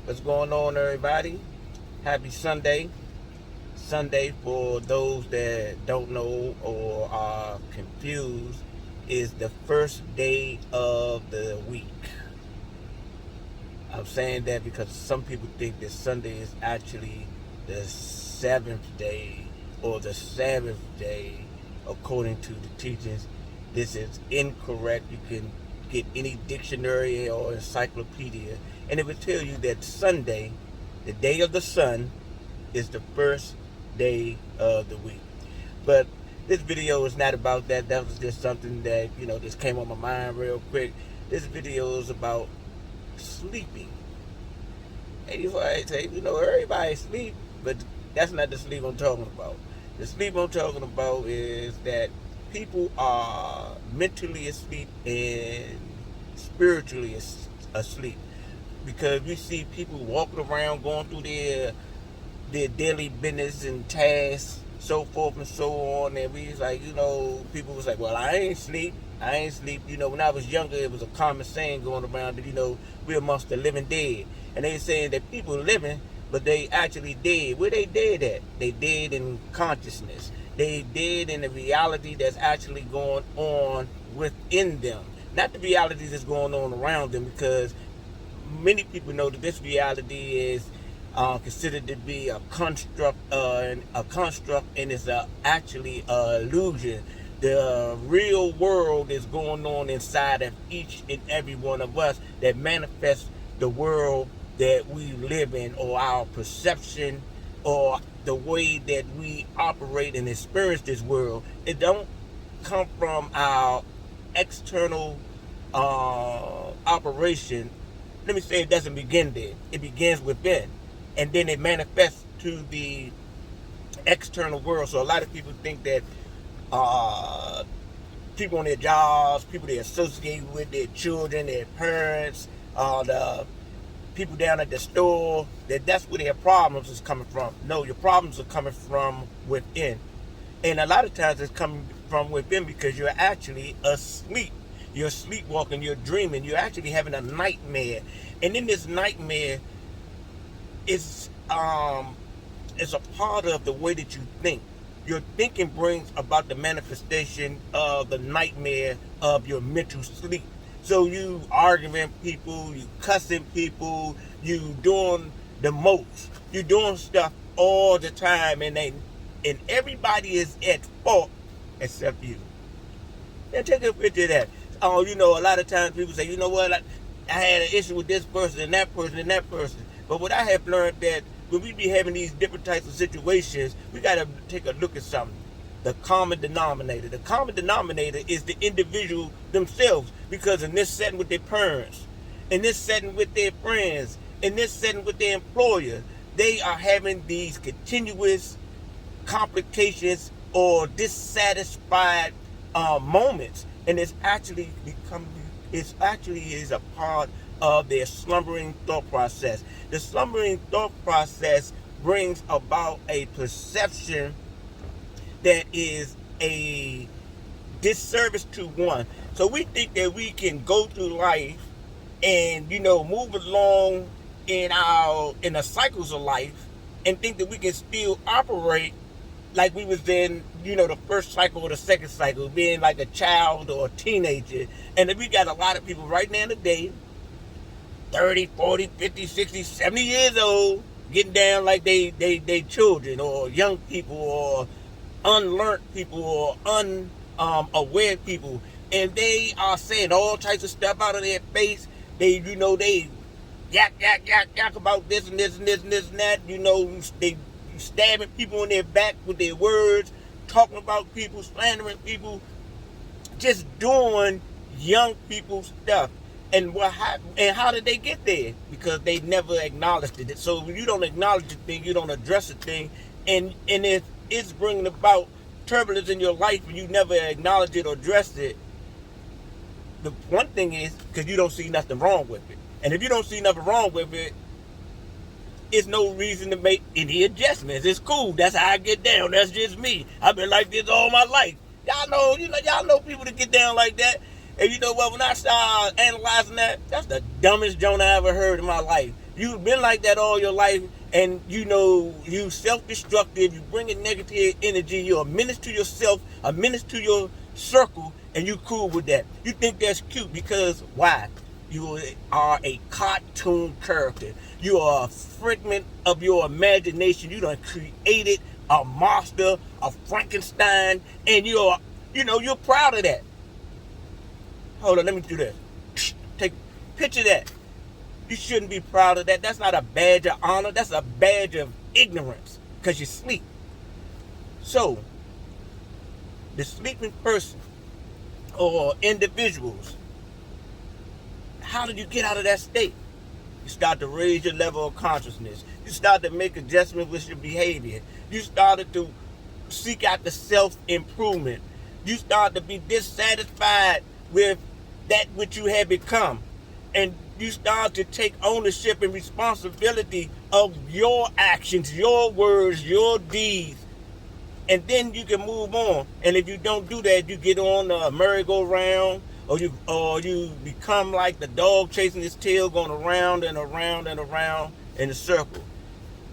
What's going on, everybody? Happy Sunday. Sunday, for those that don't know or are confused, is the first day of the week. I'm saying that because some people think that Sunday is actually the seventh day or the Sabbath day, according to the teachings. This is incorrect. You can get any dictionary or encyclopedia, and it will tell you that Sunday, the day of the sun, is the first day of the week. But this video is not about that. That was just something that, just came on my mind real quick. This video is about sleeping. And I say, everybody sleep, but that's not the sleep I'm talking about. The sleep I'm talking about is that people are mentally asleep and spiritually asleep, because we see people walking around going through their daily business and tasks, so forth and so on, and we was like, people was like, well, I ain't sleep. When I was younger, it was a common saying going around that, we're amongst the living dead. And they saying that people living, but they actually dead. Where they dead at? They dead in consciousness. They dead in the reality that's actually going on within them. Not the reality that's going on around them, because many people know that this reality is considered to be a construct, and it's actually an illusion. The real world is going on inside of each and every one of us that manifests the world that we live in, or our perception, or the way that we operate and experience this world. It don't come from our external operation. Let me say, it doesn't begin there. It begins within, and then it manifests to the external world. So a lot of people think that people on their jobs, people they associate with, their children, their parents, the people down at the store, that's where their problems is coming from. No, your problems are coming from within. And a lot of times it's coming from within because you're actually asleep. You're sleepwalking, you're dreaming, you're actually having a nightmare. And in this nightmare, it's a part of the way that you think. Your thinking brings about the manifestation of the nightmare of your mental sleep. So you arguing people, you cussing people, you doing the most. You doing stuff all the time, and everybody is at fault except you. Now take a picture of that. A lot of times people say, what, I had an issue with this person and that person and that person. But what I have learned, that when we be having these different types of situations, we got to take a look at something. The common denominator. The common denominator is the individual themselves, because in this setting with their parents, in this setting with their friends, in this setting with their employer, they are having these continuous complications or dissatisfied moments, and it's actually is a part of their slumbering thought process. The slumbering thought process brings about a perception that is a disservice to one. So we think that we can go through life and move along in the cycles of life, and think that we can still operate like we was in the first cycle or the second cycle, being like a child or a teenager. And then we got a lot of people right now today, 30, 40, 50, 60, 70 years old, getting down like they children, or young people, or unlearned people, or unaware people, and they are saying all types of stuff out of their face. They yak about this and this and this and this and that. They stabbing people in their back with their words, talking about people, slandering people, just doing young people stuff. And how did they get there? Because they never acknowledged it. So when you don't acknowledge a thing, you don't address a thing, and it's bringing about turbulence in your life, and you never acknowledge it or address it. The one thing is because you don't see nothing wrong with it. And if you don't see nothing wrong with it, it's no reason to make any adjustments. It's cool. That's how I get down. That's just me. I've been like this all my life. Y'all know people that get down like that. And you know what? When I started analyzing that, that's the dumbest joint I ever heard in my life. You've been like that all your life, and you know you self-destructive. You bring in negative energy. You're a menace to yourself, a menace to your circle, and you cool with that. You think that's cute because why? You are a cartoon character. You are a figment of your imagination. You done created a monster, a Frankenstein, and you're proud of that. Hold on, let me do this. Picture that. You shouldn't be proud of that. That's not a badge of honor. That's a badge of ignorance because you sleep. So, the sleeping person or individuals, how did you get out of that state? You start to raise your level of consciousness. You start to make adjustments with your behavior. You started to seek out the self-improvement. You start to be dissatisfied with that which you have become. And you start to take ownership and responsibility of your actions, your words, your deeds. And then you can move on. And if you don't do that, you get on the merry-go-round, or you become like the dog chasing his tail, going around and around and around in a circle.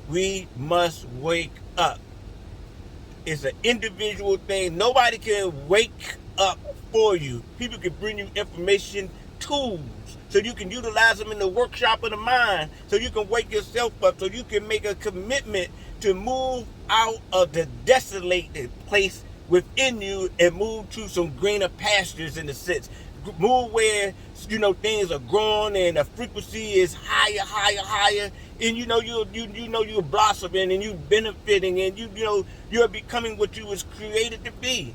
We must wake up. It's an individual thing. Nobody can wake up for you. People can bring you information, tools, so you can utilize them in the workshop of the mind, so you can wake yourself up, so you can make a commitment to move out of the desolated place within you and move to some greener pastures, in a sense. Move where things are growing and the frequency is higher, and you're blossoming and you benefiting, and you're becoming what you was created to be.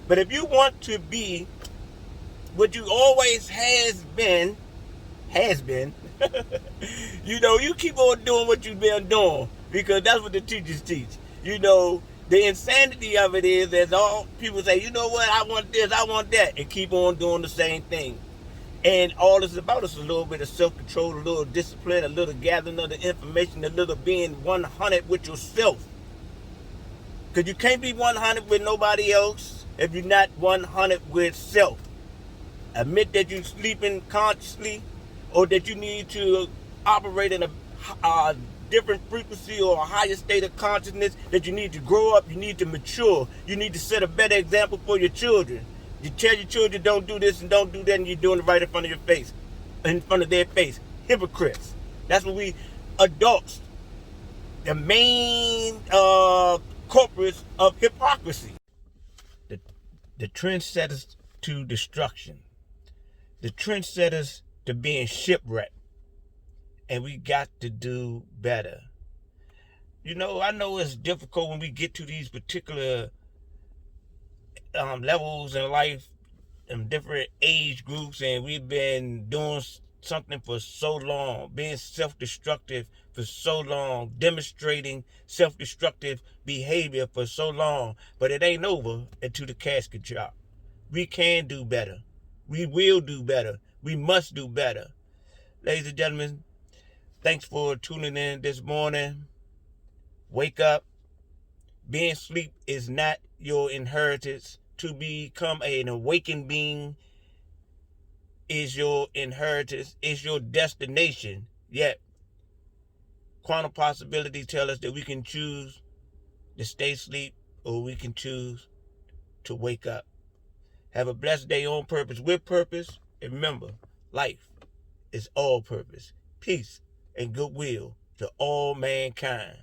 But if you want to be what you always has been, you keep on doing what you've been doing, because that's what the teachers teach. The insanity of it is that all people say, you know what, I want this, I want that, and keep on doing the same thing. And all it's about is a little bit of self-control, a little discipline, a little gathering of the information, a little being 100 with yourself. Because you can't be 100 with nobody else if you're not 100 with self. Admit that you're sleeping consciously, or that you need to operate in a different frequency or a higher state of consciousness, that you need to grow up, you need to mature, you need to set a better example for your children. You tell your children don't do this and don't do that, and you're doing it right in front of your face, in front of their face. Hypocrites. That's what we adults, the main culprits of hypocrisy. The trendsetters to destruction. The trendsetters to being shipwrecked. And we got to do better. I know it's difficult when we get to these particular levels in life, in different age groups, and we've been doing something for so long, being self-destructive for so long, demonstrating self-destructive behavior for so long, but it ain't over until the casket drop. We can do better. We will do better. We must do better. Ladies and gentlemen, thanks for tuning in this morning. Wake up. Being asleep is not your inheritance. To become an awakened being is your inheritance, is your destination. Yet, quantum possibilities tell us that we can choose to stay asleep, or we can choose to wake up. Have a blessed day on purpose, with purpose. And remember, life is all purpose. Peace and goodwill to all mankind.